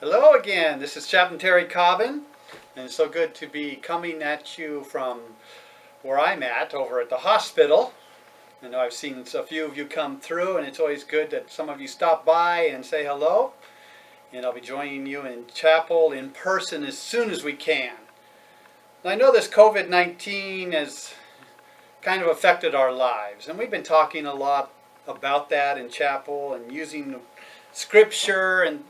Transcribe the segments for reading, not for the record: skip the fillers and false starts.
Hello again, this is Chaplain Terry Cobban, and it's so good to be coming at you from where I'm at, over at the hospital. I know I've seen a few of you come through, and it's always good that some of you stop by and say hello. And I'll be joining you in chapel in person as soon as we can. And I know this COVID-19 has kind of affected our lives, and we've been talking a lot about that in chapel and using scripture and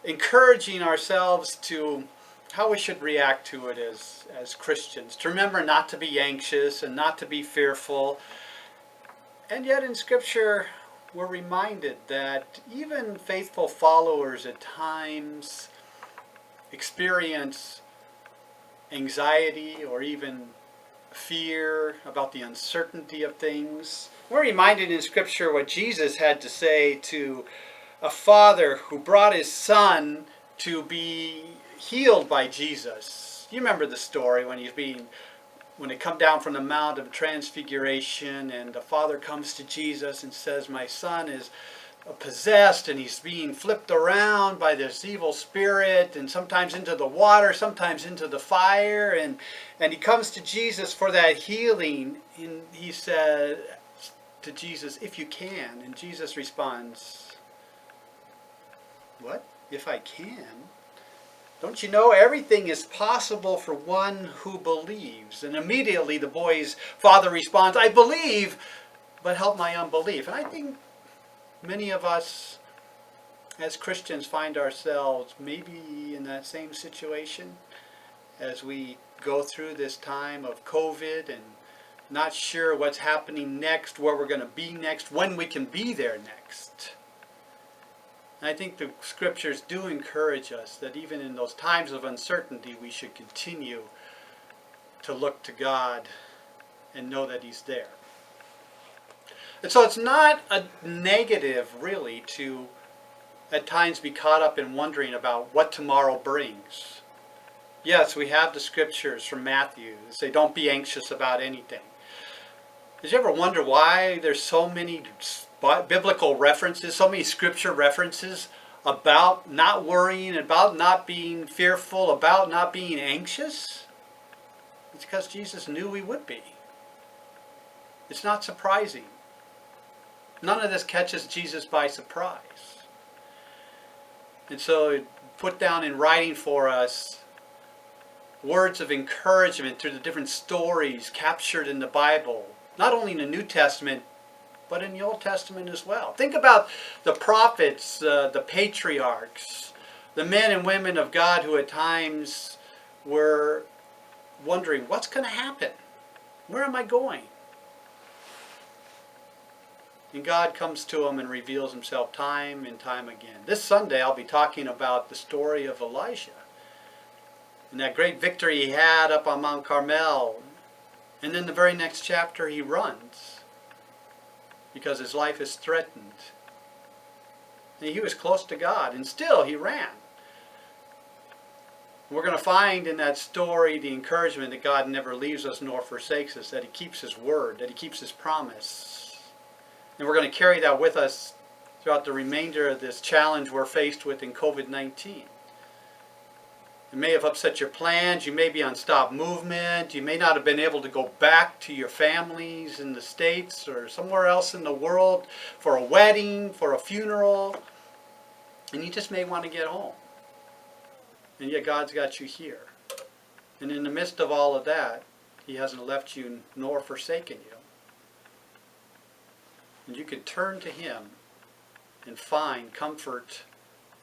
encouraging ourselves to how we should react to it as Christians. To remember not to be anxious and not to be fearful. And yet in Scripture we're reminded that even faithful followers at times experience anxiety or even fear about the uncertainty of things. We're reminded in Scripture what Jesus had to say to a father who brought his son to be healed by Jesus. You remember the story when they come down from the Mount of Transfiguration, and the father comes to Jesus and says, "My son is possessed, and he's being flipped around by this evil spirit, and sometimes into the water, sometimes into the fire." And he comes to Jesus for that healing, and he said to Jesus, "If you can." And Jesus responds, "What? If I can? Don't you know everything is possible for one who believes?" And immediately the boy's father responds, "I believe, but help my unbelief." And I think many of us as Christians find ourselves maybe in that same situation as we go through this time of COVID and not sure what's happening next, where we're going to be next, when we can be there next. And I think the Scriptures do encourage us that even in those times of uncertainty, we should continue to look to God and know that He's there. And so it's not a negative, really, to at times be caught up in wondering about what tomorrow brings. Yes, we have the Scriptures from Matthew that say, "Don't be anxious about anything." Did you ever wonder why there's so many biblical references, so many scripture references about not worrying, about not being fearful, about not being anxious? It's because Jesus knew we would be. It's not surprising. None of this catches Jesus by surprise. And so he put down in writing for us words of encouragement through the different stories captured in the Bible, not only in the New Testament, but in the Old Testament as well. Think about the prophets, the patriarchs, the men and women of God who at times were wondering, what's going to happen? Where am I going? And God comes to them and reveals Himself time and time again. This Sunday I'll be talking about the story of Elijah and that great victory he had up on Mount Carmel. And then the very next chapter he runs because his life is threatened. And he was close to God, and still he ran. We're going to find in that story the encouragement that God never leaves us nor forsakes us, that He keeps His word, that He keeps His promise. And we're going to carry that with us throughout the remainder of this challenge we're faced with in COVID-19. It may have upset your plans. You may be on stop movement. You may not have been able to go back to your families in the States or somewhere else in the world for a wedding, for a funeral. And you just may want to get home. And yet God's got you here. And in the midst of all of that, He hasn't left you nor forsaken you. And you can turn to Him and find comfort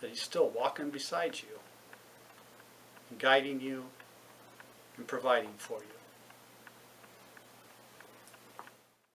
that He's still walking beside you, guiding you and providing for you.